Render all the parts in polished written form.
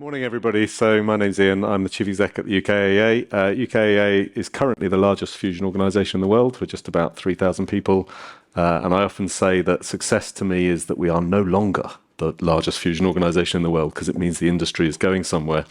Morning, everybody. So my name's Ian. I'm the Chief Exec at the UKAA. UKAA is currently the largest fusion organisation in the world. We're just about 3,000 people. And I often say that success to me is that we are no longer the largest fusion organisation in the world because it means the industry is going somewhere.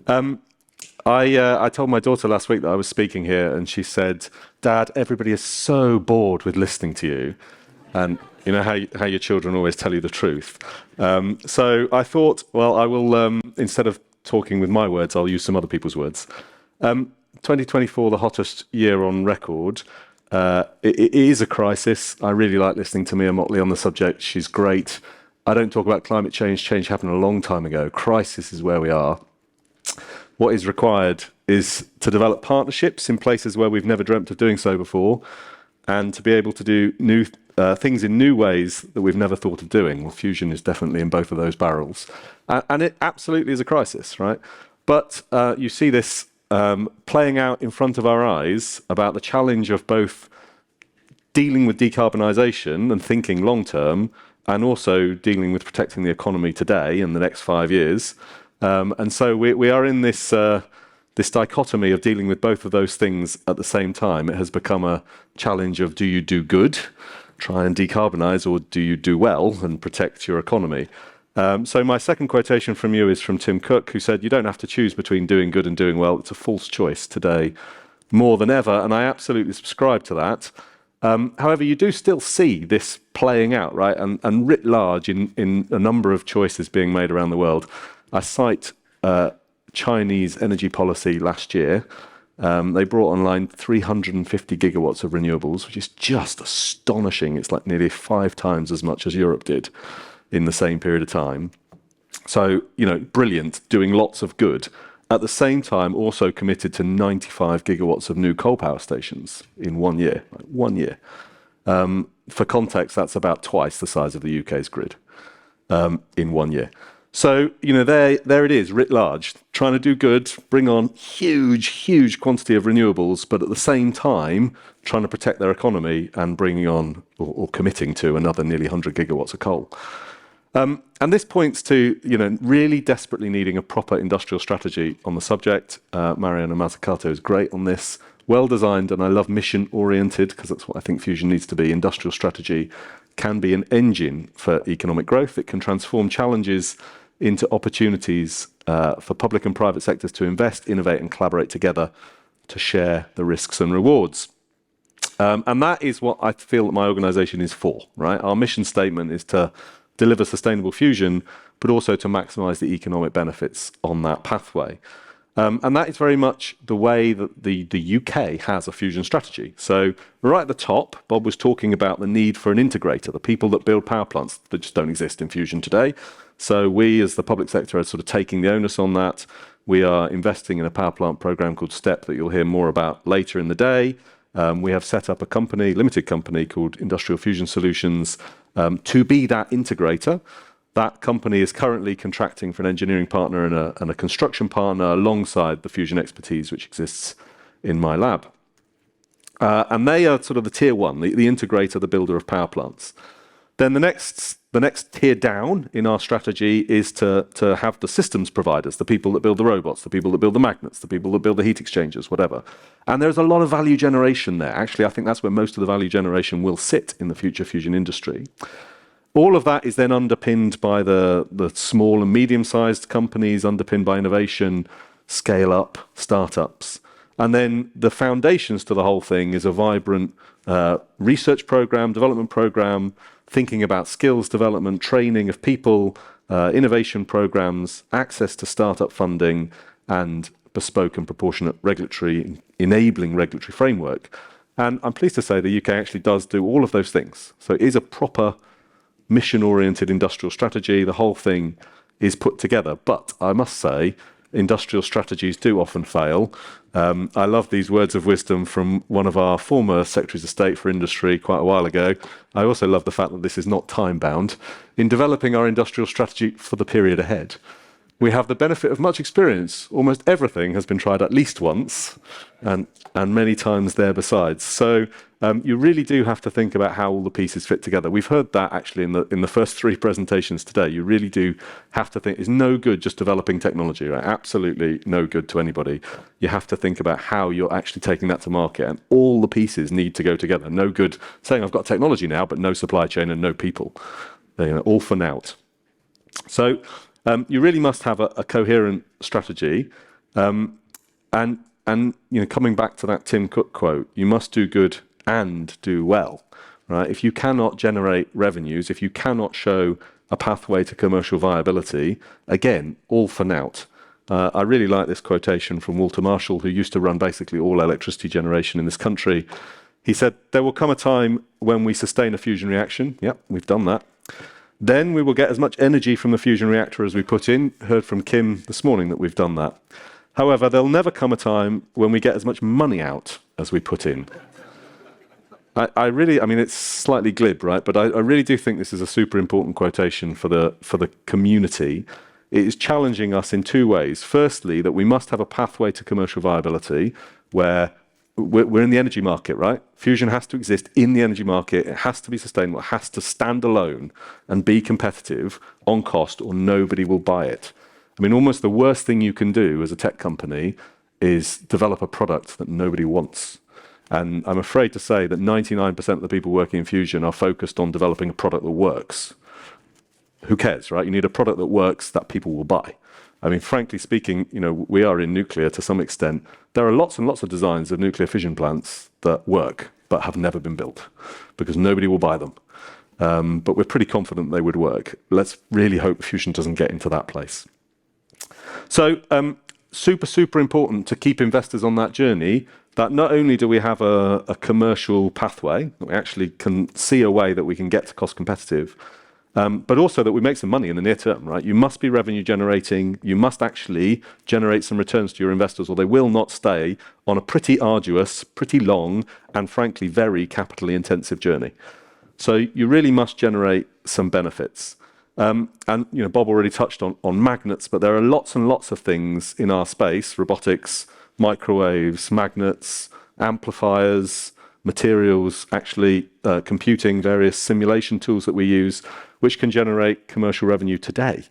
I told my daughter last week that I was speaking here and she said, "Dad, everybody is so bored with listening to you." And you know how your children always tell you the truth. So I thought, well, I will, instead of talking with my words, I'll use some other people's words. 2024, the hottest year on record. It is a crisis. I really like listening to Mia Motley on the subject. She's great. I don't talk about climate change. Change happened a long time ago. Crisis is where we are. What is required is to develop partnerships in places where we've never dreamt of doing so before, and to be able to do new things in new ways that we've never thought of doing. Well, fusion is definitely in both of those barrels. And it absolutely is a crisis, right? But you see this playing out in front of our eyes about the challenge of both dealing with decarbonisation and thinking long term, and also dealing with protecting the economy today and the next 5 years. And so we are in this this dichotomy of dealing with both of those things at the same time. It has become a challenge of, do you do good, try and decarbonise, or do you do well and protect your economy? So my second quotation from you is from Tim Cook, who said, "You don't have to choose between doing good and doing well. It's a false choice today more than ever." And I absolutely subscribe to that. However, you do still see this playing out, right? And writ large in a number of choices being made around the world. I cite Chinese energy policy last year. They brought online 350 gigawatts of renewables, which is just astonishing. It's like nearly 5 times as much as Europe did in the same period of time. So, brilliant, doing lots of good. At the same time, also committed to 95 gigawatts of new coal power stations in 1 year. Like 1 year. For context, that's about twice the size of the UK's grid in 1 year. So, there it is, writ large, trying to do good, bring on huge quantity of renewables, but at the same time, trying to protect their economy and bringing on or committing to another nearly 100 gigawatts of coal. And this points to, really desperately needing a proper industrial strategy on the subject. Mariana Mazzucato is great on this, well designed, and I love mission-oriented, because that's what I think fusion needs to be. Industrial strategy can be an engine for economic growth. It can transform challenges into opportunities for public and private sectors to invest, innovate, and collaborate together to share the risks and rewards. And that is what I feel that my organisation is for, right? Our mission statement is to deliver sustainable fusion, but also to maximise the economic benefits on that pathway. And that is very much the way that the UK has a fusion strategy. So right at the top, Bob was talking about the need for an integrator, the people that build power plants that just don't exist in fusion today. So we, as the public sector, are sort of taking the onus on that. We are investing in a power plant programme called STEP that you'll hear more about later in the day. We have set up a company, limited company called Industrial Fusion Solutions, to be that integrator. That company is currently contracting for an engineering partner and a construction partner alongside the fusion expertise which exists in my lab. And they are sort of the tier one, the integrator, the builder of power plants. Then the next tier down in our strategy is to have the systems providers, the people that build the robots, the people that build the magnets, the people that build the heat exchangers, whatever. And there's a lot of value generation there. Actually, I think that's where most of the value generation will sit in the future fusion industry. All of that is then underpinned by the small and medium-sized companies, underpinned by innovation, scale-up, startups. And then the foundations to the whole thing is a vibrant research program, development program, thinking about skills development, training of people, innovation programs, access to startup funding, and bespoke and proportionate enabling regulatory framework. And I'm pleased to say the UK actually does do all of those things. So it is a proper mission-oriented industrial strategy. The whole thing is put together. But I must say, industrial strategies do often fail. I love these words of wisdom from one of our former Secretaries of State for Industry quite a while ago. I also love the fact that this is not time-bound. In developing our industrial strategy for the period ahead, We have the benefit of much experience. Almost everything has been tried at least once, and many times there besides. So you really do have to think about how all the pieces fit together. We've heard that actually in the first three presentations today. You really do have to think. It's no good just developing technology, right? Absolutely no good to anybody. You have to think about how you're actually taking that to market, and all the pieces need to go together. No good saying I've got technology now, but no supply chain and no people. All for naught. So you really must have a coherent strategy, and coming back to that Tim Cook quote, you must do good and do well, right? If you cannot generate revenues, if you cannot show a pathway to commercial viability, again, all for naught. I really like this quotation from Walter Marshall, who used to run basically all electricity generation in this country. He said, "There will come a time when we sustain a fusion reaction." Yep, we've done that. "Then we will get as much energy from the fusion reactor as we put in." Heard from Kim this morning that we've done that. "However, there'll never come a time when we get as much money out as we put in." I mean, it's slightly glib, right? But I really do think this is a super important quotation for the community. It is challenging us in two ways. Firstly, that we must have a pathway to commercial viability where we're in the energy market, right? Fusion has to exist in the energy market. It has to be sustainable. It has to stand alone and be competitive on cost, or nobody will buy it. I mean, almost the worst thing you can do as a tech company is develop a product that nobody wants. And I'm afraid to say that 99% of the people working in fusion are focused on developing a product that works. Who cares, right? You need a product that works that people will buy. I mean, frankly speaking, we are in nuclear to some extent. There are lots and lots of designs of nuclear fission plants that work, but have never been built because nobody will buy them. But we're pretty confident they would work. Let's really hope fusion doesn't get into that place. So super, super important to keep investors on that journey, that not only do we have a commercial pathway, that we actually can see a way that we can get to cost competitive, but also that we make some money in the near term, right? You must be revenue generating. You must actually generate some returns to your investors, or they will not stay on a pretty arduous, pretty long, and frankly, very capitally intensive journey. So you really must generate some benefits. And Bob already touched on magnets, but there are lots and lots of things in our space: robotics, microwaves, magnets, amplifiers, materials, actually computing, various simulation tools that we use, which can generate commercial revenue today,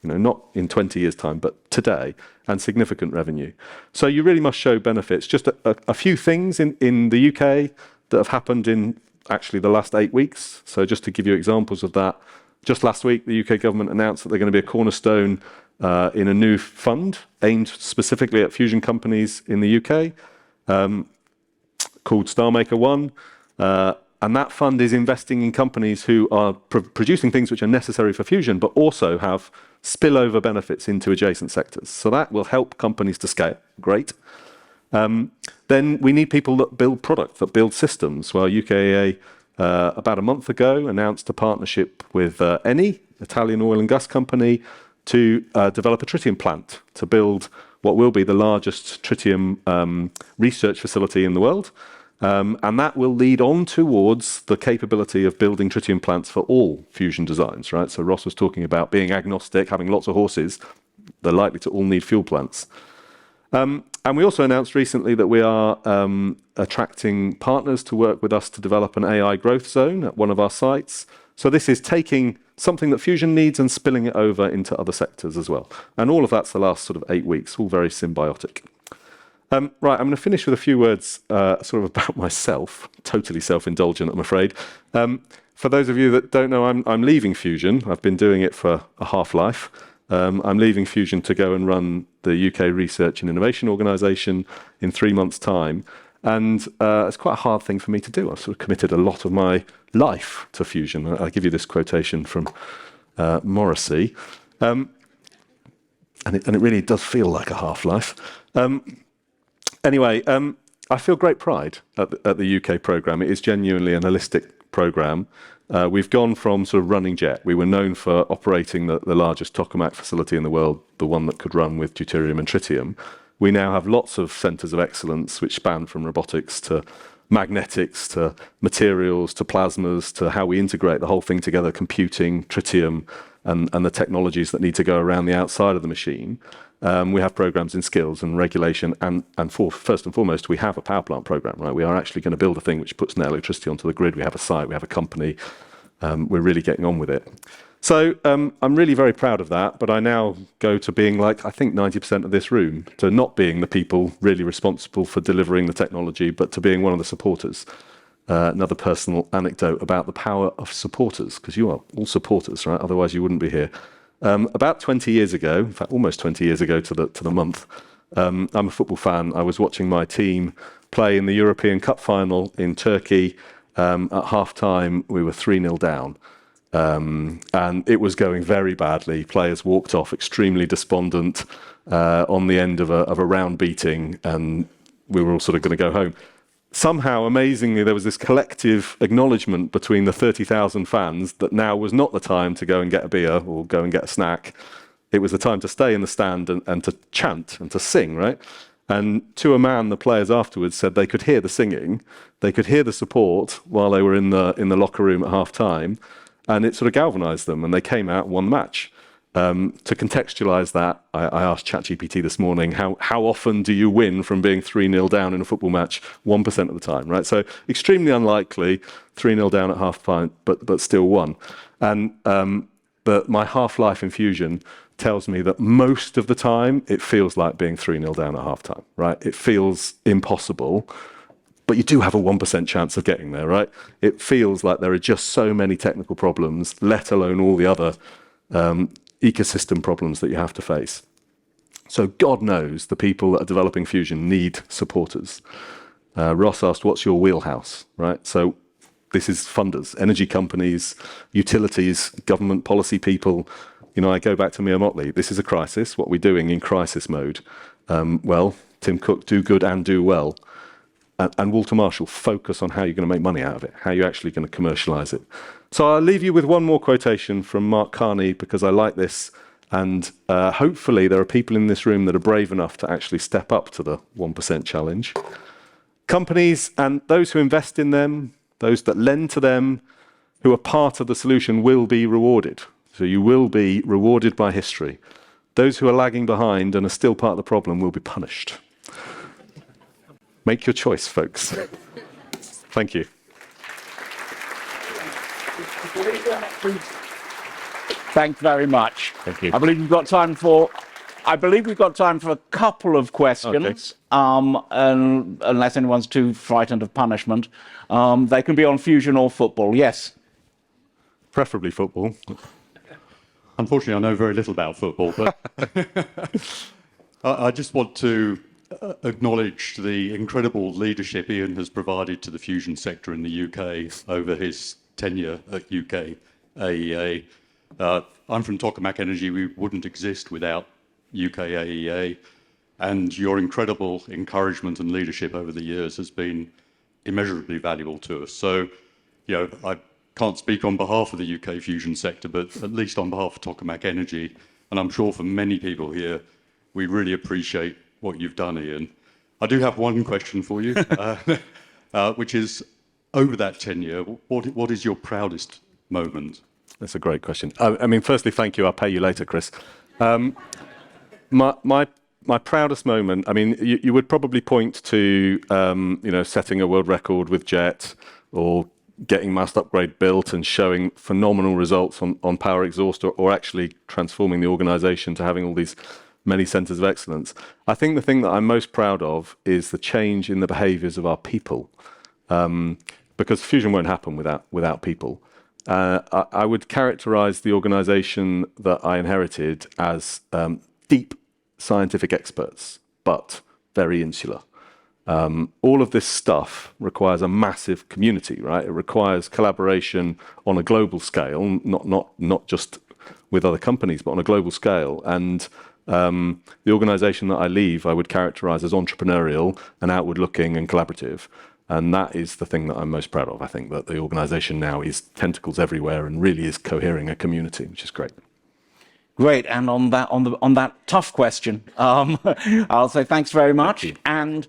not in 20 years' time, but today, and significant revenue. So you really must show benefits. Just a few things in the UK that have happened in actually the last 8 weeks. So just to give you examples of that, just last week, the UK government announced that they're going to be a cornerstone in a new fund aimed specifically at fusion companies in the UK, called StarMaker One. And that fund is investing in companies who are producing things which are necessary for fusion, but also have spillover benefits into adjacent sectors. So that will help companies to scale. Great. Then we need people that build product, that build systems. Well, UKAEA, about a month ago, announced a partnership with Eni, Italian oil and gas company, to develop a tritium plant, to build what will be the largest tritium research facility in the world. And that will lead on towards the capability of building tritium plants for all fusion designs, right? So Ross was talking about being agnostic, having lots of horses. They're likely to all need fuel plants. And we also announced recently that we are attracting partners to work with us to develop an AI growth zone at one of our sites. So this is taking something that fusion needs and spilling it over into other sectors as well. And all of that's the last sort of 8 weeks, all very symbiotic. Right, I'm going to finish with a few words sort of about myself. Totally self-indulgent, I'm afraid. For those of you that don't know, I'm leaving Fusion. I've been doing it for a half-life. I'm leaving Fusion to go and run the UK Research and Innovation Organisation in 3 months' time. And it's quite a hard thing for me to do. I've sort of committed a lot of my life to Fusion. I'll give you this quotation from Morrissey. And it really does feel like a half-life. Anyway, I feel great pride at the UK programme. It is genuinely an holistic programme. We've gone from sort of running jet. We were known for operating the largest tokamak facility in the world, the one that could run with deuterium and tritium. We now have lots of centres of excellence which span from robotics to magnetics to materials to plasmas to how we integrate the whole thing together, computing, tritium. and the technologies that need to go around the outside of the machine. We have programs in skills and regulation, and first and foremost, we have a power plant program, right? We are actually going to build a thing which puts net electricity onto the grid. We have a site, we have a company. We're really getting on with it. So I'm really very proud of that, but I now go to being like, I think 90% of this room, to not being the people really responsible for delivering the technology, but to being one of the supporters. Another personal anecdote about the power of supporters, because you are all supporters, right? Otherwise you wouldn't be here. About 20 years ago, in fact, almost 20 years ago to the month, I'm a football fan. I was watching my team play in the European Cup final in Turkey. At half-time, we were 3-0 down. And it was going very badly. Players walked off extremely despondent on the end of a round beating, and we were all sort of going to go home. Somehow, amazingly, there was this collective acknowledgement between the 30,000 fans that now was not the time to go and get a beer or go and get a snack. It was the time to stay in the stand and to chant and to sing, right? And to a man, the players afterwards said they could hear the singing, they could hear the support while they were in the locker room at half-time, and it sort of galvanised them, and they came out and won the match. To contextualise that, I asked ChatGPT this morning, how often do you win from being 3-0 down in a football match? 1% of the time, right? So extremely unlikely, 3-0 down at half-time, but still won. And my half-life infusion tells me that most of the time it feels like being 3-0 down at half-time, right? It feels impossible, but you do have a 1% chance of getting there, right? It feels like there are just so many technical problems, let alone all the other ecosystem problems that you have to face. So God knows the people that are developing fusion need supporters. Ross asked, what's your wheelhouse, right? So this is funders, energy companies, utilities, government policy people. You know, I go back to Mia Motley. This is a crisis. What are we doing in crisis mode? Well, Tim Cook, do good and do well. And Walter Marshall, focus on how you're going to make money out of it, how you're actually going to commercialise it. So I'll leave you with one more quotation from Mark Carney, because I like this, and hopefully there are people in this room that are brave enough to actually step up to the 1% challenge. Companies and those who invest in them, those that lend to them, who are part of the solution will be rewarded. So you will be rewarded by history. Those who are lagging behind and are still part of the problem will be punished. Make your choice, folks. Thank you. Thanks very much. Thank you. I believe we've got time for a couple of questions. Okay. And unless anyone's too frightened of punishment, they can be on fusion or football. Yes. Preferably football. Unfortunately, I know very little about football, but I just want to acknowledge the incredible leadership Ian has provided to the fusion sector in the UK over his tenure at UK AEA. I'm from Tokamak Energy. We wouldn't exist without UK AEA, and your incredible encouragement and leadership over the years has been immeasurably valuable to us. So, you know, I can't speak on behalf of the UK fusion sector, but at least on behalf of Tokamak Energy, and I'm sure for many people here, we really appreciate what you've done, Ian. I do have one question for you, which is, over that tenure, what is your proudest moment? That's a great question. I mean, firstly, thank you. I'll pay you later, Chris. My proudest moment, I mean, you would probably point to, setting a world record with JET, or getting Mast Upgrade built and showing phenomenal results on power exhaust, or actually transforming the organisation to having all these many centres of excellence. I think the thing that I'm most proud of is the change in the behaviours of our people, because fusion won't happen without people. I would characterise the organisation that I inherited as deep scientific experts, but very insular. All of this stuff requires a massive community, right? It requires collaboration on a global scale, not just with other companies, but on a global scale. And the organisation that I leave, I would characterise as entrepreneurial and outward-looking and collaborative. And that is the thing that I'm most proud of. I think that the organisation now is tentacles everywhere and really is cohering a community, which is great. Great. And on that tough question, I'll say thanks very much. And